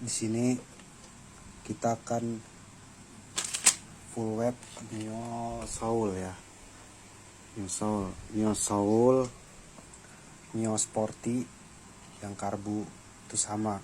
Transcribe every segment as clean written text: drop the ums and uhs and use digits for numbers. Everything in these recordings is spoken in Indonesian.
Di sini kita akan full web Mio Soul ya. Mio Soul, Mio Sporty yang karbu itu sama.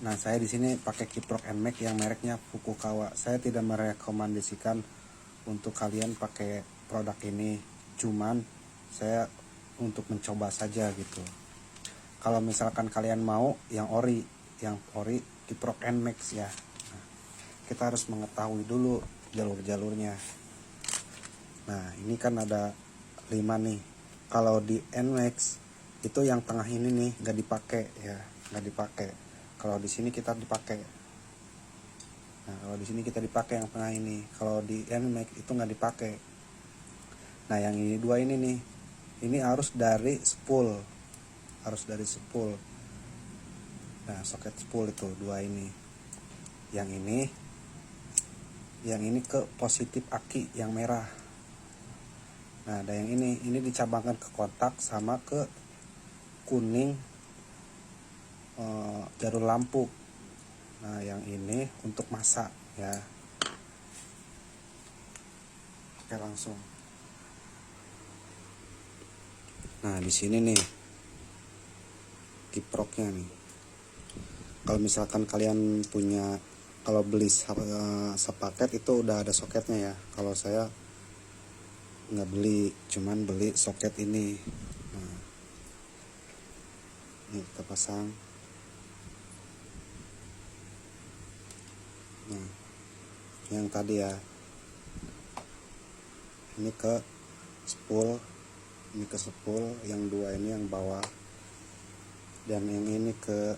Nah, saya di sini pakai kiprok NMAX yang mereknya Fukuoka. Saya tidak merekomendasikan untuk kalian pakai produk ini, cuman saya untuk mencoba saja gitu. Kalau misalkan kalian mau yang ori kiprok NMAX ya. Nah, kita harus mengetahui dulu jalur-jalurnya. Nah, ini kan ada 5 nih. Kalau di NMAX itu yang tengah ini nih nggak dipakai ya, nggak dipakai. Kalau di sini kita dipakai. Nah, kalau di sini kita dipakai yang tengah ini. Kalau di NMAX itu nggak dipakai. Nah, yang ini dua ini nih, ini harus dari spool. Nah, soket spool itu dua ini. Yang ini ke positif aki yang merah. Nah, ada yang ini dicabangkan ke kontak sama ke kuning jalur lampu. Nah, yang ini untuk masa ya. Oke, langsung. Nah, di sini nih kiproknya nih. Kalau misalkan kalian punya, kalau beli sepaket itu udah ada soketnya ya. Kalau saya nggak beli, cuman beli soket ini. Nah, ini kita pasang. Nah, yang tadi ya, ini ke spool, yang dua ini yang bawah, dan yang ini ke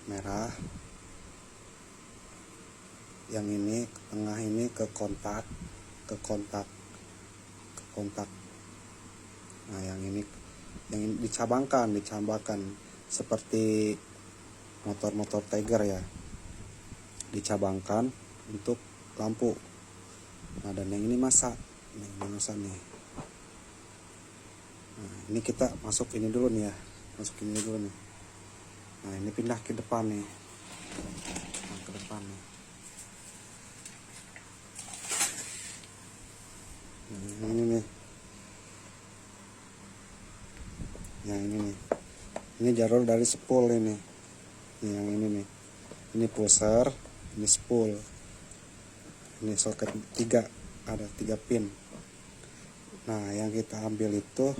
merah, yang ini ke tengah ini ke kontak. Nah, yang ini dicabangkan seperti motor Tiger ya, dicabangkan untuk lampu. Nah, dan yang ini masa nih. Nah, ini kita masuk ini dulu nih. Nah, ini pindah ke depan nih. Nah, ini nih. Yang ini nih. Ini jalur dari spool ini. Yang ini nih. Ini pusher, ini spool. Ini soket 3, ada 3 pin. Nah, yang kita ambil itu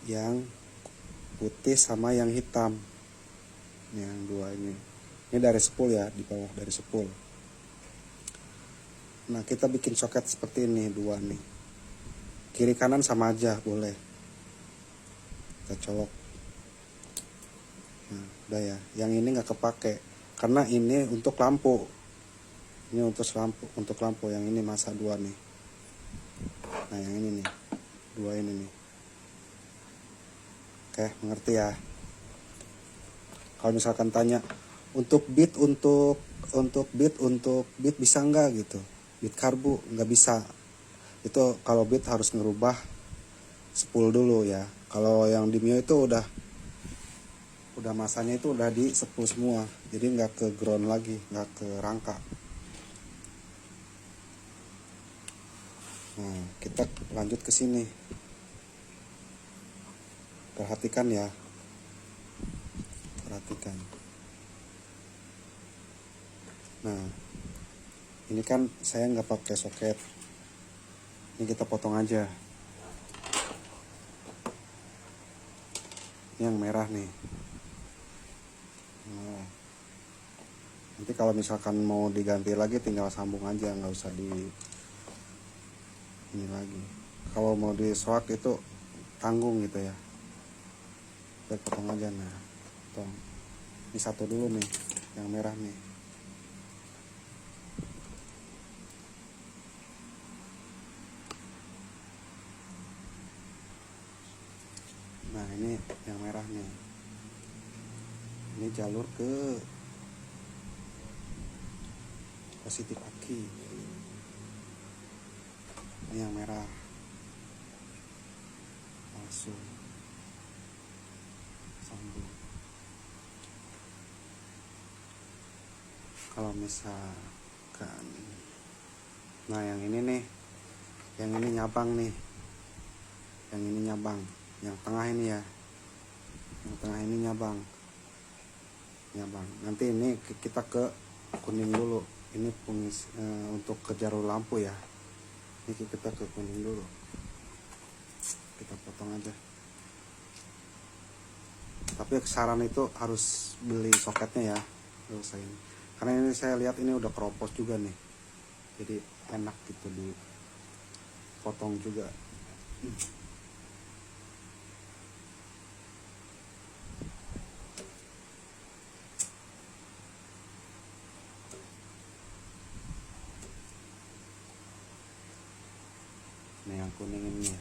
yang putih sama yang hitam. Yang dua ini. Ini dari spool ya, di bawah dari spool. Nah, kita bikin soket seperti ini, 2 nih. Kiri kanan sama aja boleh. Kita colok. Nah, udah ya. Yang ini nggak kepake karena ini untuk lampu. Untuk lampu yang ini masa 2 nih. Nah, yang ini nih. 2 ini nih. Oke, mengerti ya. Kalau misalkan tanya untuk bit bisa nggak gitu. Bit karbu nggak bisa. Itu kalau bit harus ngerubah spool dulu ya. Kalau yang di Mio itu udah masanya itu udah di spool semua. Jadi nggak ke ground lagi, nggak ke rangka. Nah, kita lanjut ke sini. Perhatikan ya. Nah, ini kan saya nggak pakai soket. Ini kita potong aja. Ini yang merah nih. Nah, nanti kalau misalkan mau diganti lagi tinggal sambung aja, nggak usah ini lagi. Kalau mau di swak itu tanggung gitu ya. Kita potong aja. Nah, potong. Ini satu dulu nih, yang merah nih. Nah, ini yang merah nih. Ini jalur ke positif aki. Ini yang merah. Langsung sambung. Kalau misalkan, nah yang ini nih, yang ini nyabang nih, yang ini nyabang, yang tengah ini ya, yang tengah ini nyabang. Nanti ini kita ke kuning dulu, ini untuk ke jarum lampu ya, ini kita ke kuning dulu, kita potong aja. Tapi saran itu harus beli soketnya ya, karena ini saya lihat ini udah keropos juga nih, jadi enak gitu dipotong juga. Ini yang kuning ini ya.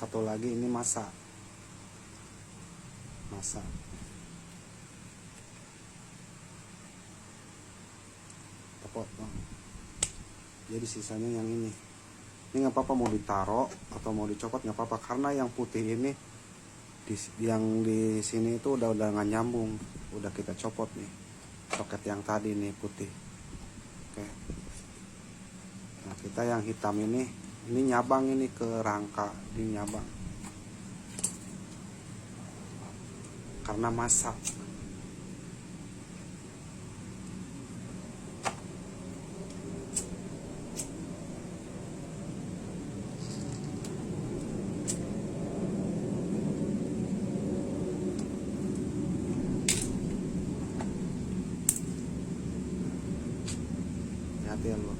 Satu lagi ini masa kita potong. Jadi sisanya yang ini nggak apa-apa mau ditaro atau mau dicopot nggak apa-apa, karena yang putih ini yang di sini itu udah nggak nyambung, udah kita copot nih soket yang tadi nih putih. Oke, nah kita yang hitam ini nyabang, ini ke rangka, ini nyabang karena masak. Hati ya lo.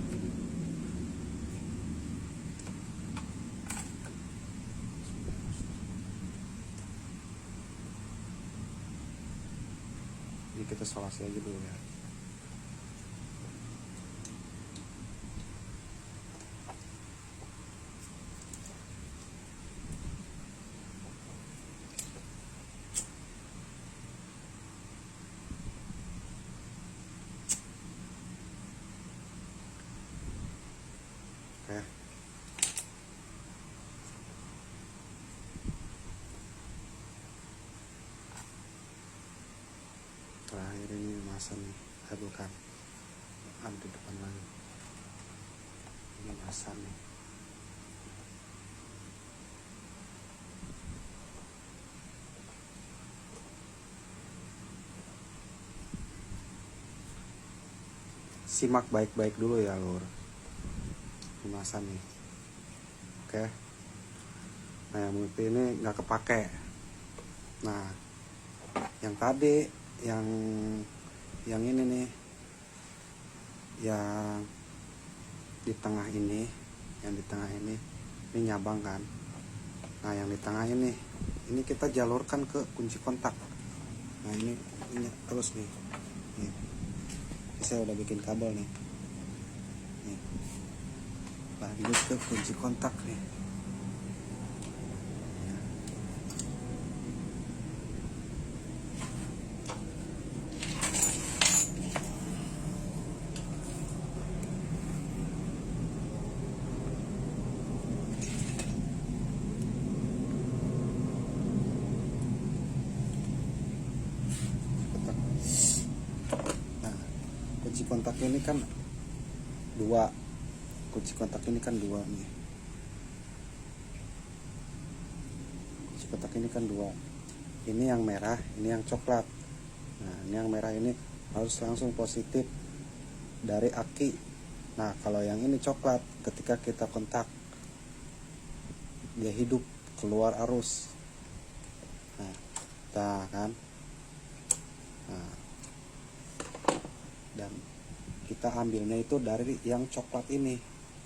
Ini kita solasi aja dulu ya. Oke. Terakhir ini masa nih, bukan di depan lagi, ini masa nih. Simak baik-baik dulu ya lur, kemasan nih. Oke, nah yang putih ini nggak kepake. Nah yang tadi yang ini nih, yang di tengah ini, ini nyabang kan. Nah yang di tengah ini kita jalurkan ke kunci kontak. Nah ini terus nih. Saya udah bikin kabel nih. Lanjut ke kunci kontak nih. Nah, kunci kontak ini kan dua. Kunci kontak ini kan dua nih. Kunci kontak ini kan dua. Ini yang merah, ini yang coklat. Nah, ini yang merah ini harus langsung positif dari aki. Nah, kalau yang ini coklat, ketika kita kontak dia hidup, keluar arus. Nah, kan. Nah, dan kita ambilnya itu dari yang coklat ini,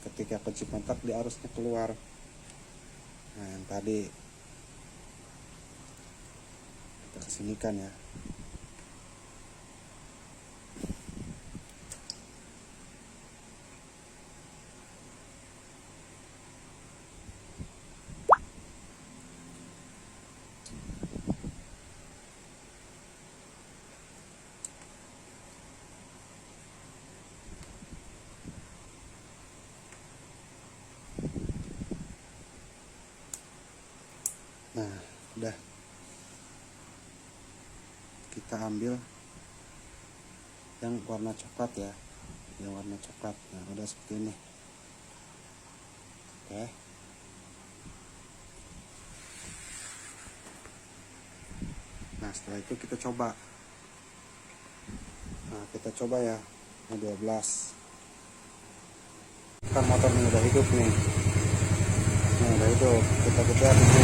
ketika kunci kontak di arusnya keluar. Nah yang tadi kita kesinikan ya. kita ambil yang warna coklat ya, yang warna coklat. Nah udah seperti ini. Oke. Nah setelah itu kita coba. Nah kita coba ya, ini 12. Kan motornya udah hidup nih. Nah udah hidup, kita kejar dulu.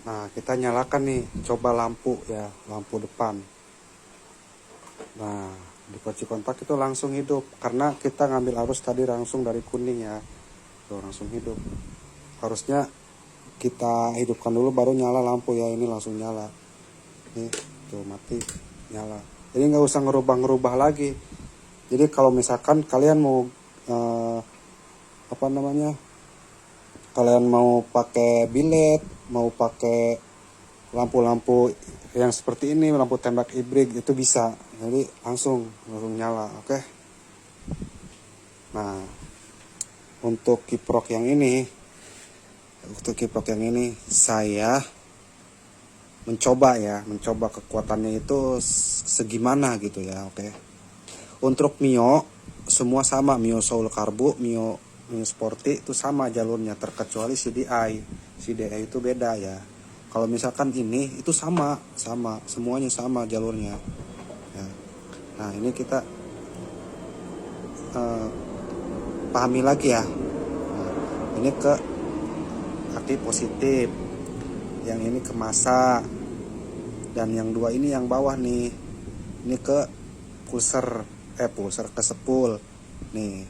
Nah kita nyalakan nih, coba lampu ya, lampu depan. Nah di kunci kontak itu langsung hidup karena kita ngambil arus tadi langsung dari kuning ya, tuh langsung hidup. Harusnya kita hidupkan dulu baru nyala lampu ya, ini langsung nyala. Nih tuh mati, nyala. Jadi nggak usah ngerubah-ngerubah lagi. Jadi kalau misalkan kalian mau kalian mau pakai bilet, mau pakai lampu-lampu yang seperti ini, lampu tembak hibrid itu bisa. Jadi langsung nyala, oke. Nah, untuk kiprok yang ini, saya mencoba kekuatannya itu segimana gitu ya, oke. Untuk Mio semua sama, Mio Soul Carbo, Mio Sporty itu sama jalurnya, terkecuali CDI itu beda ya. Kalau misalkan ini itu sama, semuanya sama jalurnya ya. Nah ini kita pahami lagi ya. Nah, ini ke aktif positif, yang ini ke massa, dan yang dua ini yang bawah nih, ini ke pulser ke sepul nih,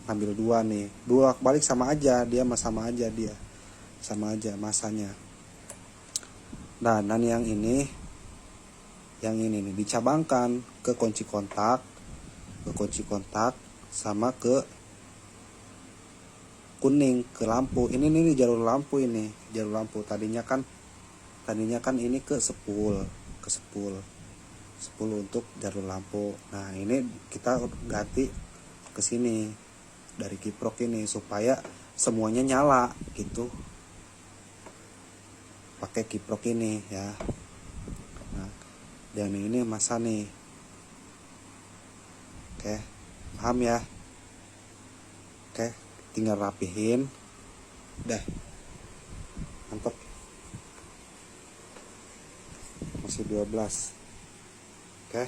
ambil dua nih, dua balik sama aja masanya. Dan yang ini nih dicabangkan ke kunci kontak sama ke kuning, ke lampu. Ini nih jalur lampu tadinya kan ini ke sepul untuk jalur lampu. Nah ini kita ganti ke sini dari kiprok ini supaya semuanya nyala gitu, pakai kiprok ini ya. Nah dan ini massa nih, oke, paham ya? Oke, tinggal rapihin deh, mantap. Masih 12. Oke.